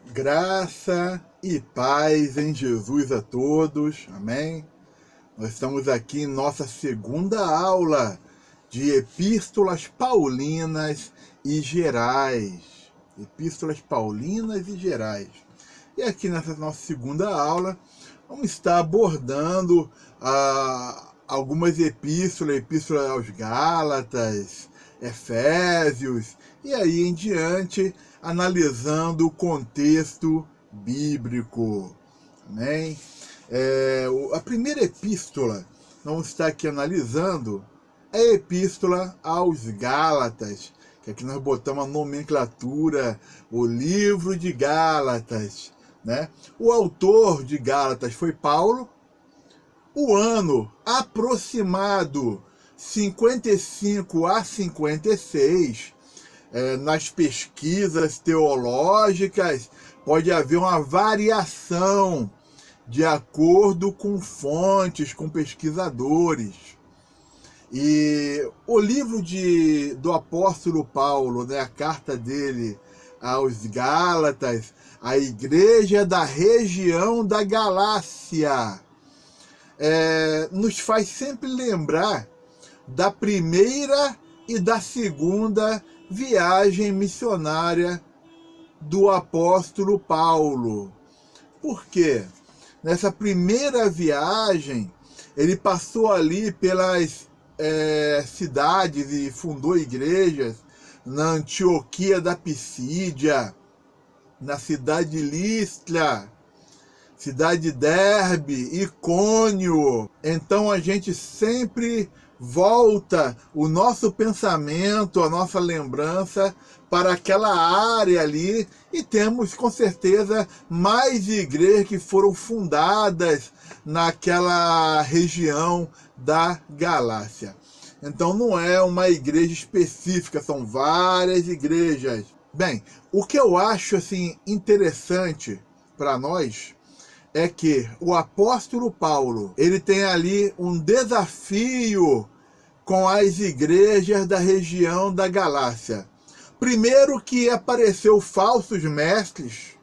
Graça e paz em Jesus a todos, amém? Nós estamos aqui em nossa segunda aula de Epístolas Paulinas e Gerais. Epístolas Paulinas e Gerais. E aqui nessa nossa segunda aula, vamos estar abordando algumas epístolas, Epístola aos Gálatas, Efésios, e aí em diante, analisando o contexto bíblico. Amém? A primeira epístola, vamos estar aqui analisando, é a Epístola aos Gálatas, que aqui nós botamos a nomenclatura, o livro de Gálatas, né? O autor de Gálatas foi Paulo. O ano aproximado 55 a 56, nas pesquisas teológicas, pode haver uma variação de acordo com fontes, com pesquisadores. E o livro do apóstolo Paulo, né, a carta dele aos Gálatas, a igreja da região da Galácia, nos faz sempre lembrar da primeira e da segunda viagem missionária do apóstolo Paulo. Por quê? Nessa primeira viagem, ele passou ali pelas cidades e fundou igrejas na Antioquia da Pisídia, na cidade de Listra, cidade de Derbe, Icônio. Então a gente sempre volta o nosso pensamento, a nossa lembrança para aquela área ali, e temos com certeza mais igrejas que foram fundadas naquela região da Galácia. Então não é uma igreja específica, são várias igrejas. Bem, o que eu acho assim interessante para nós é que o apóstolo Paulo, ele tem ali um desafio com as igrejas da região da Galácia. Primeiro que apareceu falsos mestres,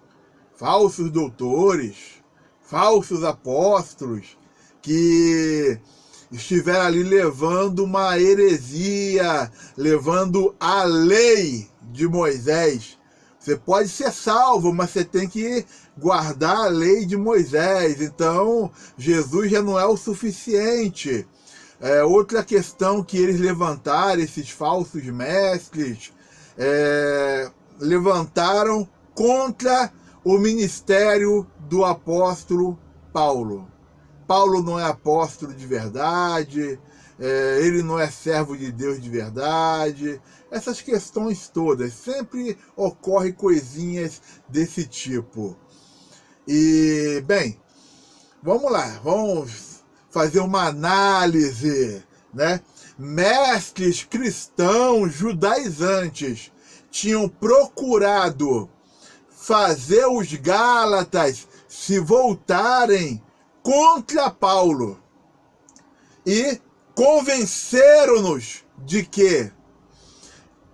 falsos doutores, falsos apóstolos, que estiveram ali levando uma heresia, levando a lei de Moisés. Você pode ser salvo, mas você tem que guardar a lei de Moisés. Então, Jesus já não é o suficiente. Outra questão que eles levantaram, esses falsos mestres, levantaram contra o ministério do apóstolo Paulo. Paulo não é apóstolo de verdade, ele não é servo de Deus de verdade. Essas questões todas, sempre ocorrem coisinhas desse tipo. E, bem, vamos lá, vamos fazer uma análise, né? Mestres cristãos judaizantes tinham procurado fazer os Gálatas se voltarem contra Paulo e convenceram-nos de que,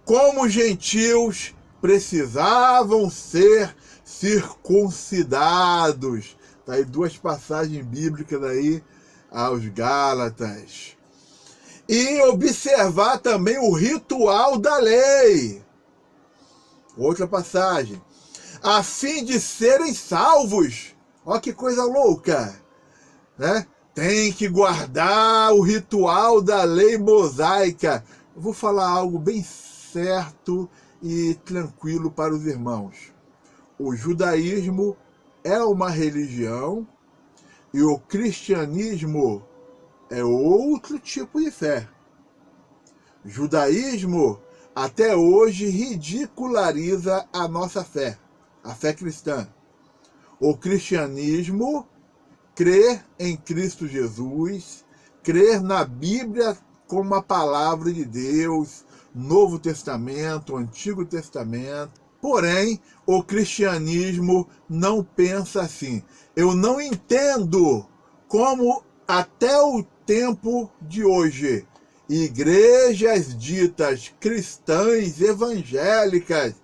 como gentios, precisavam ser circuncidados. Tá aí duas passagens bíblicas aí aos Gálatas. E observar também o ritual da lei. Outra passagem. A fim de serem salvos. Olha que coisa louca, né? Tem que guardar o ritual da lei mosaica. Eu vou falar algo bem certo e tranquilo para os irmãos. O judaísmo é uma religião e o cristianismo é outro tipo de fé. O judaísmo até hoje ridiculariza a nossa fé, a fé cristã. O cristianismo crê em Cristo Jesus, crer na Bíblia como a palavra de Deus, Novo Testamento, Antigo Testamento. Porém, o cristianismo não pensa assim. Eu não entendo como até o tempo de hoje, igrejas ditas cristãs evangélicas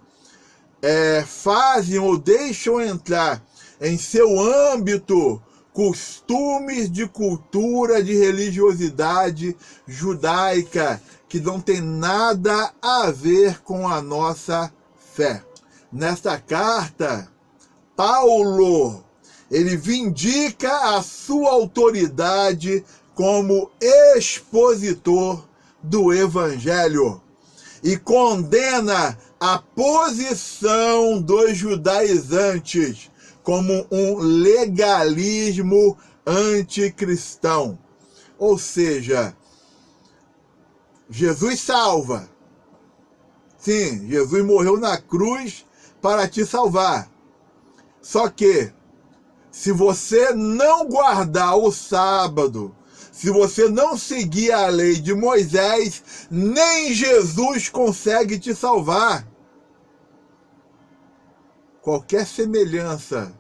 fazem ou deixam entrar em seu âmbito costumes de cultura, de religiosidade judaica, que não tem nada a ver com a nossa fé. Nesta carta, Paulo, ele vindica a sua autoridade como expositor do Evangelho e condena a posição dos judaizantes como um legalismo anticristão. Ou seja, Jesus salva. Sim, Jesus morreu na cruz para te salvar. Só que, se você não guardar o sábado, se você não seguir a lei de Moisés, nem Jesus consegue te salvar. Qualquer semelhança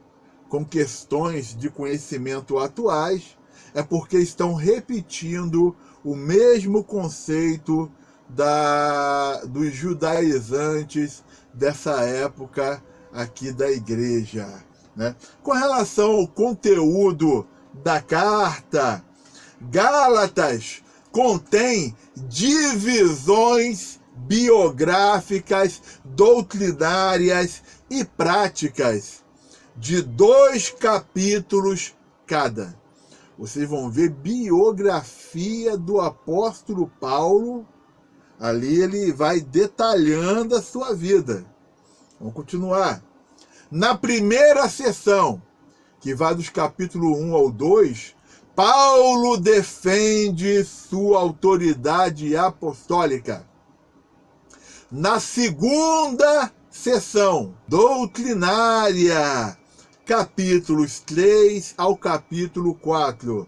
com questões de conhecimento atuais é porque estão repetindo o mesmo conceito dos judaizantes dessa época aqui da igreja, né? Com relação ao conteúdo da carta, Gálatas contém divisões biográficas, doutrinárias e práticas de 2 capítulos cada. Vocês vão ver biografia do apóstolo Paulo. Ali ele vai detalhando a sua vida. Vamos continuar. Na primeira sessão, que vai dos capítulos 1 ao 2, Paulo defende sua autoridade apostólica. Na segunda sessão, doutrinária, capítulos 3 ao capítulo 4,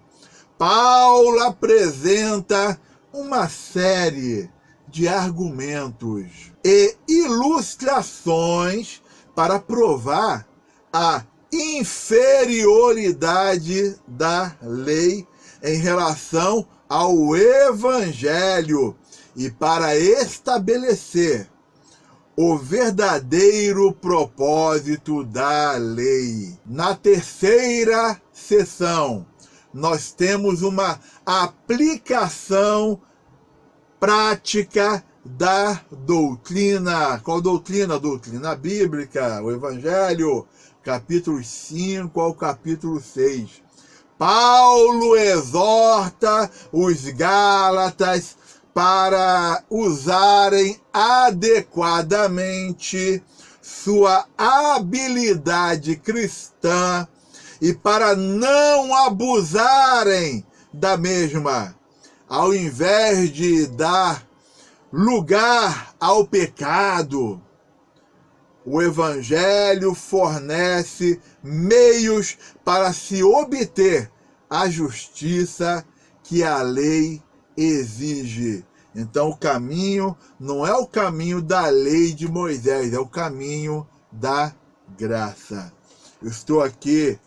Paulo apresenta uma série de argumentos e ilustrações para provar a inferioridade da lei em relação ao Evangelho e para estabelecer o verdadeiro propósito da lei. Na terceira sessão, nós temos uma aplicação prática da doutrina. Qual doutrina? A doutrina bíblica, o Evangelho, capítulos 5 ao capítulo 6. Paulo exorta os Gálatas para usarem adequadamente sua habilidade cristã e para não abusarem da mesma, ao invés de dar lugar ao pecado. O Evangelho fornece meios para se obter a justiça que a lei exige. Então o caminho não é o caminho da lei de Moisés, é o caminho da graça. Eu estou aqui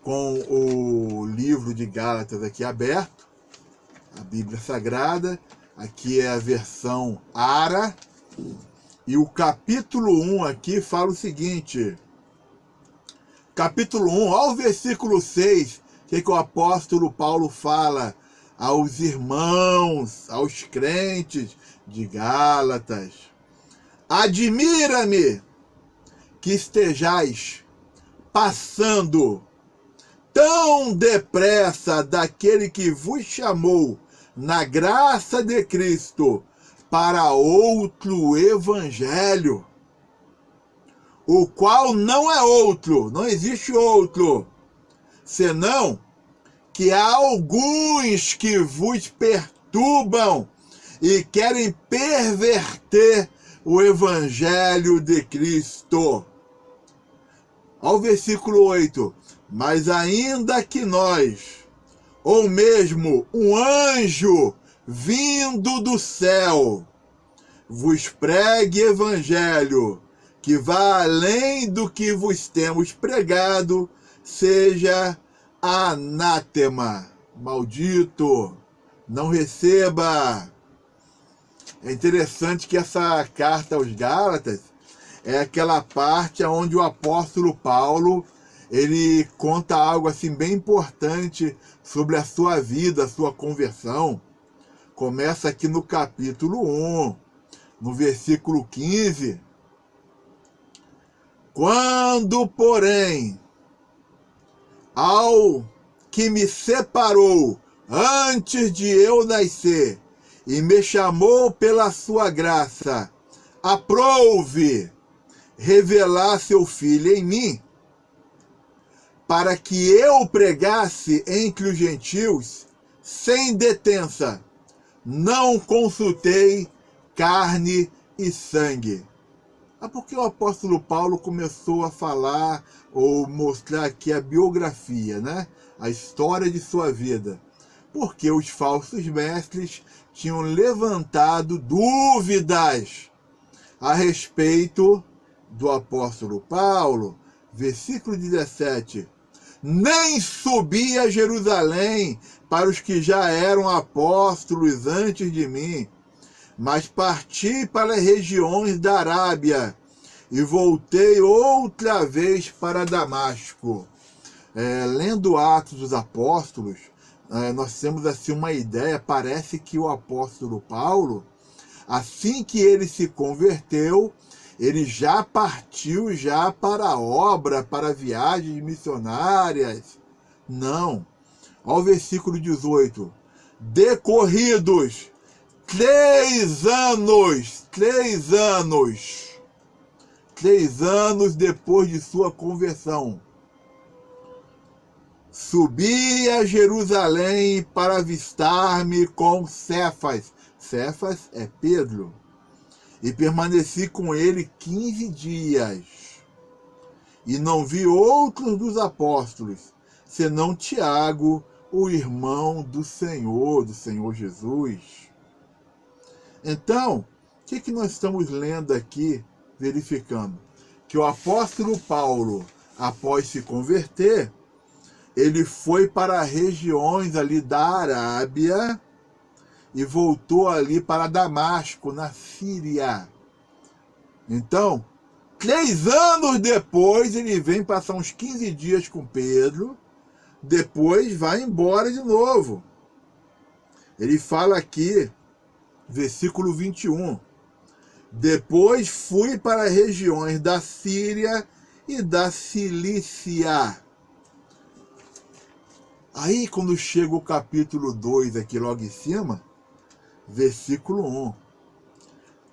com o livro de Gálatas aqui aberto, a Bíblia Sagrada. Aqui é a versão ARA. E o capítulo 1 aqui fala o seguinte. Capítulo 1, ao versículo 6, que o apóstolo Paulo fala aos irmãos, aos crentes de Gálatas. Admira-me que estejais passando tão depressa daquele que vos chamou na graça de Cristo para outro evangelho, o qual não é outro, não existe outro, senão que há alguns que vos perturbam e querem perverter o evangelho de Cristo. Ao versículo 8, mas ainda que nós, ou mesmo um anjo vindo do céu, vos pregue evangelho que vá além do que vos temos pregado, seja anátema, maldito, não receba. É interessante que essa carta aos Gálatas, é aquela parte onde o apóstolo Paulo, ele conta algo assim bem importante sobre a sua vida, a sua conversão. Começa aqui no capítulo 1, no versículo 15. Quando, porém, ao que me separou antes de eu nascer e me chamou pela sua graça, aprouve revelar seu Filho em mim, para que eu pregasse entre os gentios sem detença, não consultei carne e sangue. Porque o apóstolo Paulo começou a falar ou mostrar aqui a biografia, né? A história de sua vida. Porque os falsos mestres tinham levantado dúvidas a respeito do apóstolo Paulo. Versículo 17. Nem subi a Jerusalém para os que já eram apóstolos antes de mim, mas parti para as regiões da Arábia e voltei outra vez para Damasco. Lendo Atos dos Apóstolos, nós temos assim uma ideia, parece que o apóstolo Paulo, assim que ele se converteu, ele já partiu já para a obra, para viagens missionárias. Não. Olha o versículo 18. Decorridos 3 anos depois de sua conversão, subi a Jerusalém para avistar-me com Cefas. Cefas é Pedro. E permaneci com ele 15 dias. E não vi outros dos apóstolos, senão Tiago, o irmão do Senhor Jesus. Então, o que nós estamos lendo aqui, verificando? Que o apóstolo Paulo, após se converter, ele foi para regiões ali da Arábia e voltou ali para Damasco, na Síria. Então, 3 anos depois, ele vem passar uns 15 dias com Pedro, depois vai embora de novo. Ele fala aqui, versículo 21, depois fui para as regiões da Síria e da Cilícia. Aí, quando chega o capítulo 2, aqui logo em cima, versículo 1.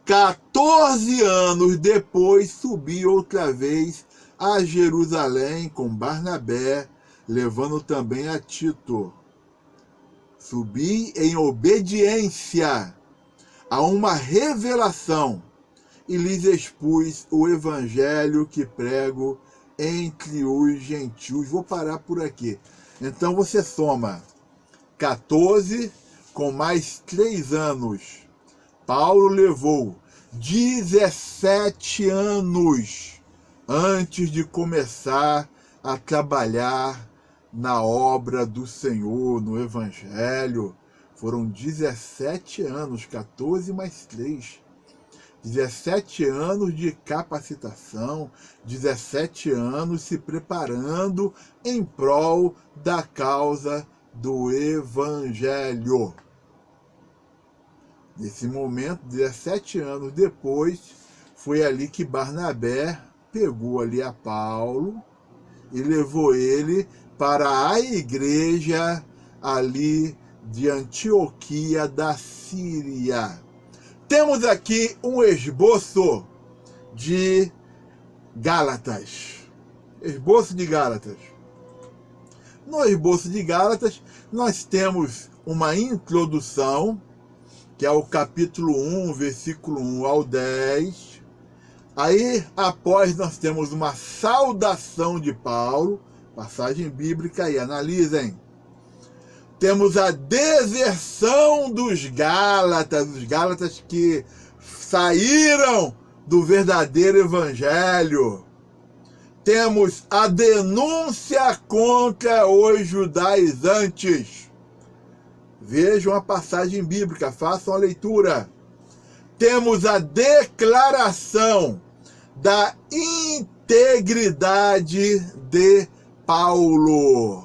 14 anos depois, subi outra vez a Jerusalém com Barnabé, levando também a Tito. Subi em obediência a uma revelação e lhes expus o evangelho que prego entre os gentios. Vou parar por aqui. Então você soma 14 com mais 3 anos. Paulo levou 17 anos antes de começar a trabalhar na obra do Senhor, no Evangelho. Foram 17 anos, 14 mais 3. 17 anos de capacitação, 17 anos se preparando em prol da causa do Evangelho. Nesse momento, 17 anos depois, foi ali que Barnabé pegou ali a Paulo e levou ele para a igreja ali de Antioquia da Síria. Temos aqui um esboço de Gálatas. Esboço de Gálatas. No esboço de Gálatas, nós temos uma introdução, que é o capítulo 1, versículo 1 ao 10. Aí, após, nós temos uma saudação de Paulo, passagem bíblica aí, analisem. Temos a deserção dos Gálatas, os Gálatas que saíram do verdadeiro evangelho. Temos a denúncia contra os judaizantes. Vejam a passagem bíblica, façam a leitura. Temos a declaração da integridade de Paulo.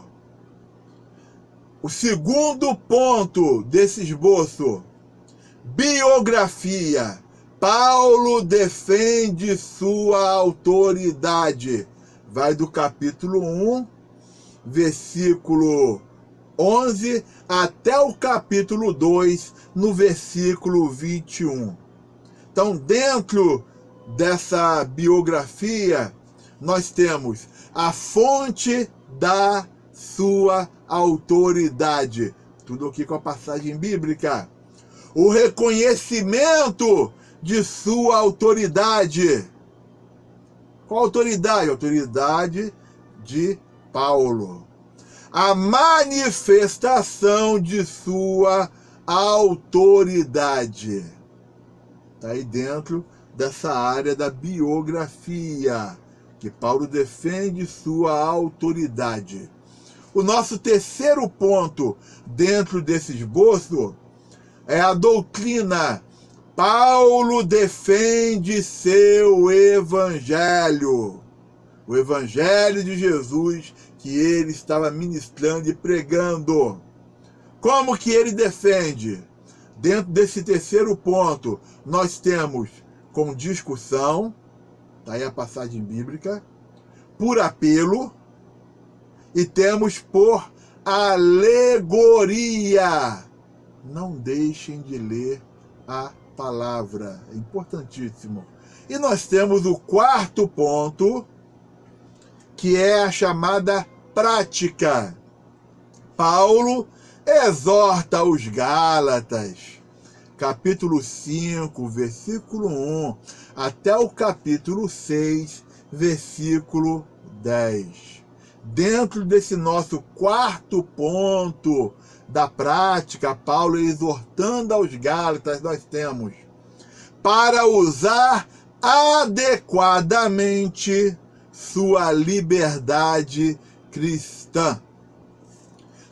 O segundo ponto desse esboço: biografia. Paulo defende sua autoridade. Vai do capítulo 1, versículo 11, até o capítulo 2, no versículo 21. Então, dentro dessa biografia, nós temos a fonte da sua autoridade. Tudo aqui com a passagem bíblica. O reconhecimento de sua autoridade. Qual autoridade? Autoridade de Paulo. A manifestação de sua autoridade. Está aí dentro dessa área da biografia, que Paulo defende sua autoridade. O nosso terceiro ponto dentro desse esboço é a doutrina. Paulo defende seu evangelho. O evangelho de Jesus que ele estava ministrando e pregando. Como que ele defende? Dentro desse terceiro ponto, nós temos com discussão, tá aí a passagem bíblica, por apelo, e temos por alegoria. Não deixem de ler a palavra, é importantíssimo. E nós temos o quarto ponto, que é a chamada prática. Paulo exorta os Gálatas, capítulo 5, versículo 1, até o capítulo 6, versículo 10. Dentro desse nosso quarto ponto da prática, Paulo exortando aos Gálatas, nós temos: para usar adequadamente sua liberdade cristã,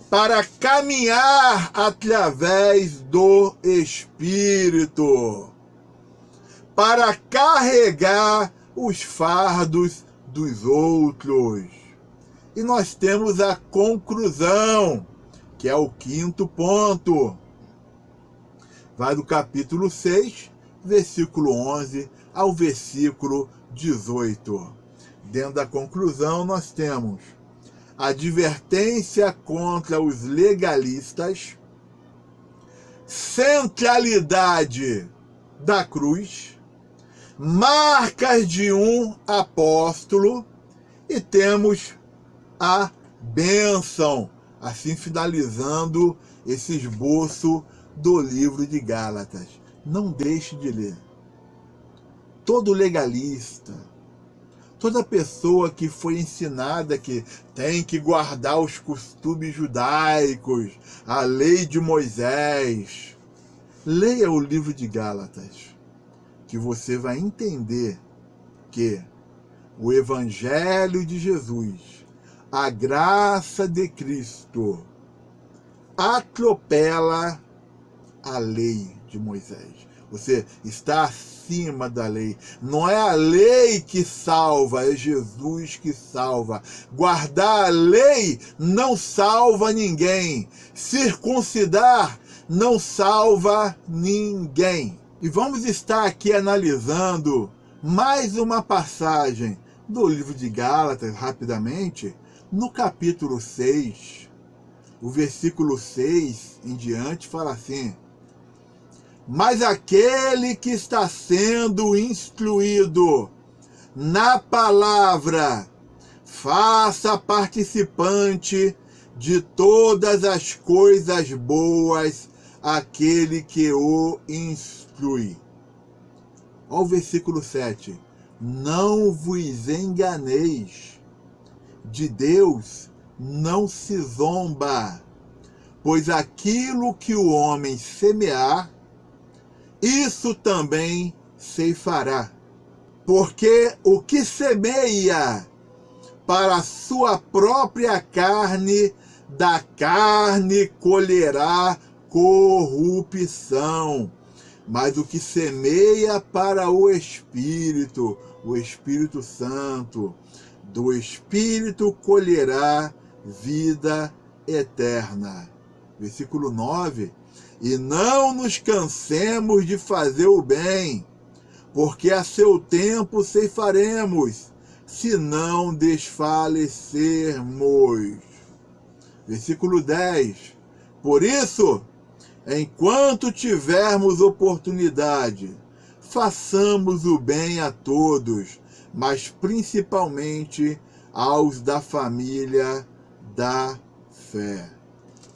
para caminhar através do Espírito, para carregar os fardos dos outros. E nós temos a conclusão, que é o quinto ponto. Vai do capítulo 6, versículo 11 ao versículo 18. Dentro da conclusão, nós temos advertência contra os legalistas, centralidade da cruz, marcas de um apóstolo, e temos a bênção, assim finalizando esse esboço do livro de Gálatas. Não deixe de ler. Todo legalista, toda pessoa que foi ensinada que tem que guardar os costumes judaicos, a lei de Moisés, leia o livro de Gálatas, que você vai entender que o Evangelho de Jesus, a graça de Cristo, atropela a lei de Moisés. Você está acima da lei. Não é a lei que salva, é Jesus que salva. Guardar a lei não salva ninguém. Circuncidar não salva ninguém. E vamos estar aqui analisando mais uma passagem do livro de Gálatas, rapidamente, no capítulo 6, o versículo 6 em diante, fala assim: mas aquele que está sendo instruído na palavra, faça participante de todas as coisas boas aquele que o instrui. Olha o versículo 7. Não vos enganeis, de Deus não se zomba, pois aquilo que o homem semear, isso também ceifará. Porque o que semeia para a sua própria carne, da carne colherá corrupção. Mas o que semeia para o Espírito, o Espírito Santo. Do Espírito colherá vida eterna. Versículo 9. E não nos cansemos de fazer o bem, porque a seu tempo ceifaremos, se não desfalecermos. Versículo 10. Por isso, enquanto tivermos oportunidade, façamos o bem a todos, mas principalmente aos da família da fé.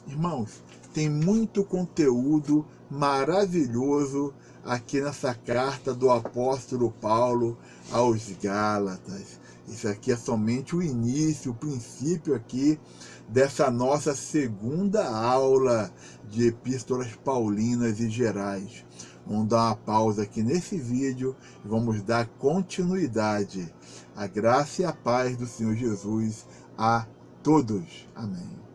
Irmãos, tem muito conteúdo maravilhoso aqui nessa carta do apóstolo Paulo aos Gálatas. Isso aqui é somente o início, o princípio aqui dessa nossa segunda aula de epístolas paulinas e gerais. Vamos dar uma pausa aqui nesse vídeo e vamos dar continuidade. A graça e a paz do Senhor Jesus a todos. Amém.